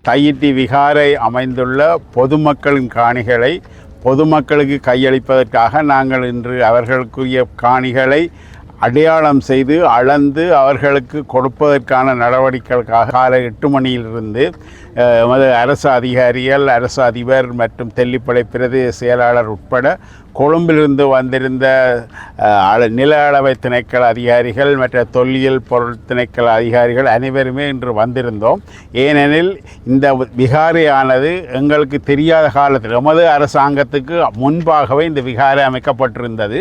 தையிட்டி விகாரை அமைந்துள்ள பொதுமக்களின் காணிகளை பொதுமக்களுக்கு கையளிப்பதற்காக நாங்கள் இன்று அவர்களுக்குரிய காணிகளை அடையாளம் செய்து அளந்து அவர்களுக்கு கொடுப்பதற்கான நடவடிக்கைகளுக்காக காலை 8 மணியிலிருந்து அரசு அதிகாரிகள், அரசு அதிபர் மற்றும் தெல்லிப்பளை பிரதேச செயலாளர் உட்பட கொழும்பிலிருந்து வந்திருந்த நில அளவை திணைக்கள அதிகாரிகள் மற்ற தொல்லியல் பொருள் திணைக்கள அதிகாரிகள் அனைவருமே இன்று வந்திருந்தோம். ஏனெனில் இந்த விகாரையானது எங்களுக்கு தெரியாத காலத்தில் எமது அரசாங்கத்துக்கு முன்பாகவே இந்த விகாரை அமைக்கப்பட்டிருந்தது.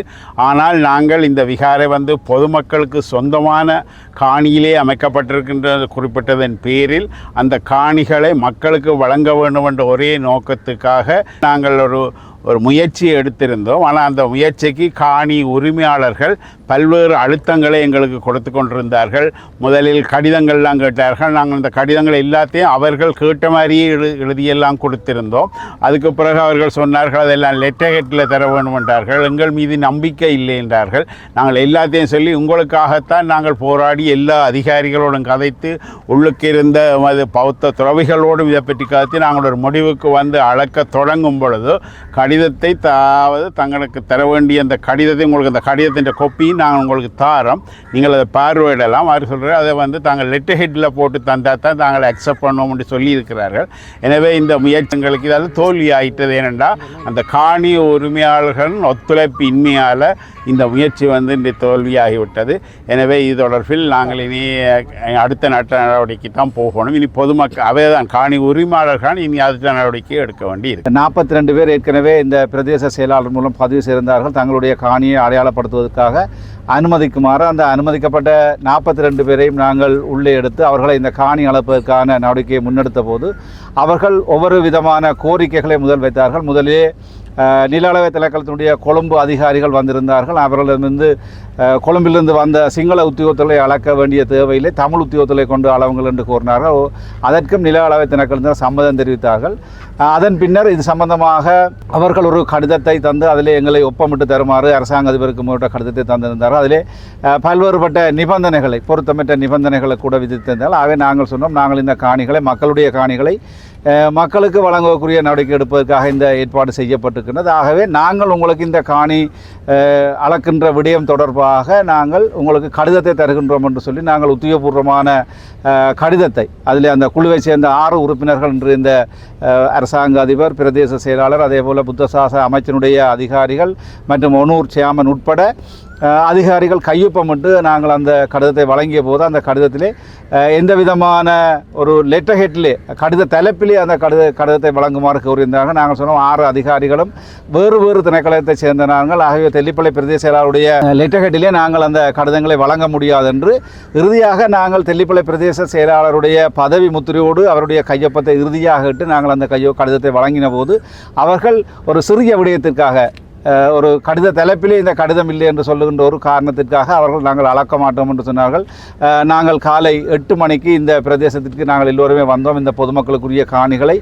ஆனால் நாங்கள் இந்த விகாரை பொதுமக்களுக்கு சொந்தமான காணியிலே அமைக்கப்பட்டிருக்கின்றது குறிப்பிட்டதன் பேரில் அந்த காணிகளை மக்களுக்கு வழங்க வேண்டும் என்ற ஒரே நோக்கத்துக்காக நாங்கள் ஒரு முயற்சியை எடுத்திருந்தோம். ஆனால் அந்த முயற்சிக்கு காணி உரிமையாளர்கள் பல்வேறு அழுத்தங்களை எங்களுக்கு கொடுத்து கொண்டிருந்தார்கள். முதலில் கடிதங்கள்லாம் கேட்டார்கள். நாங்கள் இந்த கடிதங்கள் எல்லாத்தையும் அவர்கள் கேட்ட மாதிரியே எழுதியெல்லாம் கொடுத்திருந்தோம். அதுக்கு பிறகு அவர்கள் சொன்னார்கள் அதெல்லாம் லெட்டர் ஹெட்டில் தர வேண்டும் என்றார்கள். எங்கள் மீது நம்பிக்கை இல்லை என்றார்கள். நாங்கள் எல்லாத்தையும் சொல்லி உங்களுக்காகத்தான் நாங்கள் போராடி எல்லா அதிகாரிகளோடும் கதைத்து உள்ளுக்கு இருந்த பௌத்த துறவிகளோடும் இதை பற்றி கதைத்து நாங்கள் ஒரு முடிவுக்கு அளக்க தொடங்கும் பொழுது கடிதத்தை தங்களுக்கு தர வேண்டிய அந்த கடிதத்தை உங்களுக்கு அந்த கடிதத்தின் கொப்பி நாங்கள் உங்களுக்கு தாரோம், நீங்கள் அதை பார்வையிடலாம். அவர் சொல்கிறார் அதை தாங்கள் லெட்டர் ஹெட்டில் போட்டு தந்தால் தான் தாங்கள் அக்செப்ட் பண்ணுவோம் என்று சொல்லியிருக்கிறார்கள். எனவே இந்த முயற்சிகளுக்கு இதாவது தோல்வி ஆயிட்டது. ஏனென்றால் அந்த காணி உரிமையாளர்களின் ஒத்துழைப்பு இன்மையால் இந்த முயற்சி இன்று தோல்வியாகிவிட்டது. எனவே இது தொடர்பில் நாங்கள் இனி அடுத்த நடவடிக்கை தான் போகணும். இனி பொதுமக்கள் அவை தான் காணி உரிமையாளர்கள் இனி அடுத்த நடவடிக்கை எடுக்க வேண்டி இருக்கு. 42 பேர் ஏற்கனவே இந்த பிரதேச செயலாளர் மூலம் பதிவு செய்திருந்தார்கள். தங்களுடைய காணியை அடையாளப்படுத்துவதற்காக அனுமதிக்குமாறு அந்த அனுமதிக்கப்பட்ட 42 பேரையும் நாங்கள் உள்ளே எடுத்து அவர்களை இந்த காணி அளப்பதற்கான நடவடிக்கையை முன்னெடுத்த போது அவர்கள் ஒவ்வொரு விதமான கோரிக்கைகளை வைத்தார்கள். முதலிலே நில அளவை திணைக்களத்தினுடைய கொழும்பு அதிகாரிகள் வந்திருந்தார்கள். அவர்களிடமிருந்து கொழும்பிலிருந்து வந்த சிங்கள உத்தியோகத்தலை அளக்க வேண்டிய தேவையில்லை, தமிழ் உத்தியோகத்தலை கொண்டு அளவுங்கள் என்று கூறினார்கள். அதற்கும் நில அளவை திணைக்களத்தினர் சம்மதம் தெரிவித்தார்கள். அதன் பின்னர் இது சம்பந்தமாக அவர்கள் ஒரு கடிதத்தை தந்து அதிலே எங்களை ஒப்பமிட்டு தருமாறு அரசாங்க அதிபருக்கு முன்னிட்ட கடிதத்தை தந்திருந்தார்கள். அதிலே பல்வேறுபட்ட நிபந்தனைகளை பொருத்தமற்ற நிபந்தனைகளை கூட விதித்திருந்தால் ஆகவே நாங்கள் சொன்னோம், நாங்கள் இந்த காணிகளை மக்களுடைய காணிகளை மக்களுக்கு வழங்கக்கூடிய நடவடிக்கை எடுப்பதற்காக இந்த ஏற்பாடு செய்யப்பட்டிருக்கின்றது. ஆகவே நாங்கள் உங்களுக்கு இந்த காணி அளக்கின்ற விடயம் தொடர்பாக நாங்கள் உங்களுக்கு கடிதத்தை தருகின்றோம் என்று சொல்லி நாங்கள் உத்தியோகபூர்வமான கடிதத்தை அதில் அந்த குழுவை சேர்ந்த 6 உறுப்பினர்கள் என்று இந்த அரசாங்க அதிபர், பிரதேச செயலாளர், அதேபோல் புத்தசாச அமைச்சினுடைய அதிகாரிகள் மற்றும் ஒனூர் சேர்மன் உட்பட அதிகாரிகள் கையொப்பமிட்டு நாங்கள் அந்த கடிதத்தை வழங்கிய போது அந்த கடிதத்திலே எந்த விதமான ஒரு லெட்டர் ஹெட்டிலே கடித தலைப்பிலே அந்த கடிதத்தை வழங்குமாறு கூறியிருந்தார்கள். நாங்கள் சொன்னோம் 6 அதிகாரிகளும் வேறு திணைக்களத்தை சேர்ந்த நாங்கள். ஆகவே தெல்லிப்பளை பிரதேச செயலாளருடைய லெட்டர் ஹெட்டிலே நாங்கள் அந்த கடிதங்களை வழங்க முடியாது என்று இறுதியாக நாங்கள் தெல்லிப்பளை பிரதேச செயலாளருடைய பதவி முத்திரையோடு அவருடைய கையொப்பத்தை இறுதியாக இட்டு நாங்கள் அந்த கடிதத்தை வழங்கின போது அவர்கள் ஒரு சிறிய விடயத்திற்காக ஒரு கடித தலைப்பிலே இந்த கடிதம் இல்லை என்று சொல்லுகின்ற ஒரு காரணத்திற்காக அவர்கள் நாங்கள் அளக்க மாட்டோம் என்று சொன்னார்கள். நாங்கள் காலை 8 மணிக்கு இந்த பிரதேசத்திற்கு நாங்கள் எல்லோருமே வந்தோம் இந்த பொதுமக்களுக்குரிய காணிகளை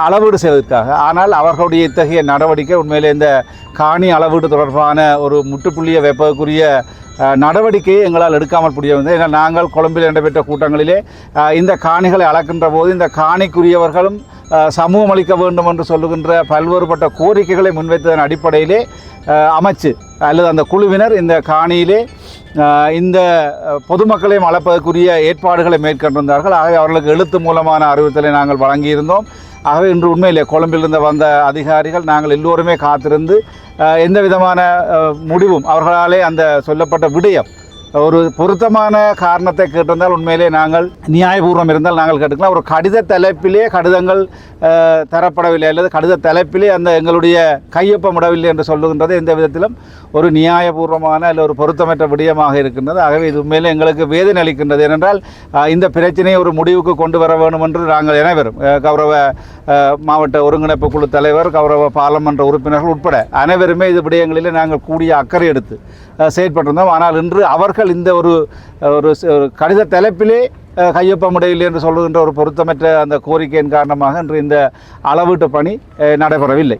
அளவீடு செய்வதற்காக. ஆனால் அவர்களுடைய இத்தகைய நடவடிக்கை உண்மையிலே இந்த காணி அளவீடு தொடர்பான ஒரு முற்றுப்புள்ளியை வைப்பதற்குரிய நடவடிக்கையை எங்களால் எடுக்காமல் முடியவில்லை. ஏன்னா நாங்கள் கொழும்பில் நடைபெற்ற கூட்டங்களிலே இந்த காணிகளை அளக்கின்ற போது இந்த காணிக்குரியவர்களும் சமூகம் அளிக்க வேண்டும் என்று சொல்லுகின்ற பல்வேறுபட்ட கோரிக்கைகளை முன்வைத்ததன் அடிப்படையிலே அமைச்சு அல்லது அந்த குழுவினர் இந்த காணியிலே இந்த பொதுமக்களையும் அளப்பதற்குரிய ஏற்பாடுகளை மேற்கொண்டிருந்தார்கள். ஆகவே அவர்களுக்கு எழுத்து மூலமான அறிவித்தலை நாங்கள் வழங்கியிருந்தோம். ஆகவே இன்று உண்மையிலே கொழும்பிலிருந்து வந்த அதிகாரிகள் நாங்கள் எல்லோருமே காத்திருந்து எந்த விதமான முடிவும் அவர்களாலே அந்த சொல்லப்பட்ட விடயம் ஒரு பொருத்தமான காரணத்தை கேட்டிருந்தால் உண்மையிலே நாங்கள் நியாயபூர்வம் இருந்தால் நாங்கள் கேட்டுக்கலாம். ஒரு கடித தலைப்பிலே கடிதங்கள் தரப்படவில்லை அல்லது கடித தலைப்பிலே அந்த எங்களுடைய கையொப்பமிடவில்லை என்று சொல்லுகின்றது எந்த விதத்திலும் ஒரு நியாயபூர்வமான அல்ல ஒரு பொருத்தமற்ற விடயமாக இருக்கின்றது. ஆகவே இது உண்மையிலே எங்களுக்கு வேதனை அளிக்கின்றது. ஏனென்றால் இந்த பிரச்சனையை ஒரு முடிவுக்கு கொண்டு வர வேண்டும் என்று நாங்கள் அனைவரும் கௌரவ மாவட்ட ஒருங்கிணைப்பு குழு தலைவர், கௌரவ பாராளுமன்ற உறுப்பினர்கள் உட்பட அனைவருமே இது விடயங்களிலே நாங்கள் கூடிய அக்கறை எடுத்து செயற்பட்டிருந்தோம். ஆனால் இன்று அவர்கள் இந்த ஒரு கடித தலைப்பிலே கையொப்பமிடவில்லை என்று சொல்லுகின்ற ஒரு பொருத்தமற்ற அந்த கோரிக்கையின் காரணமாக இன்று இந்த அளவீட்டு பணி நடைபெறவில்லை.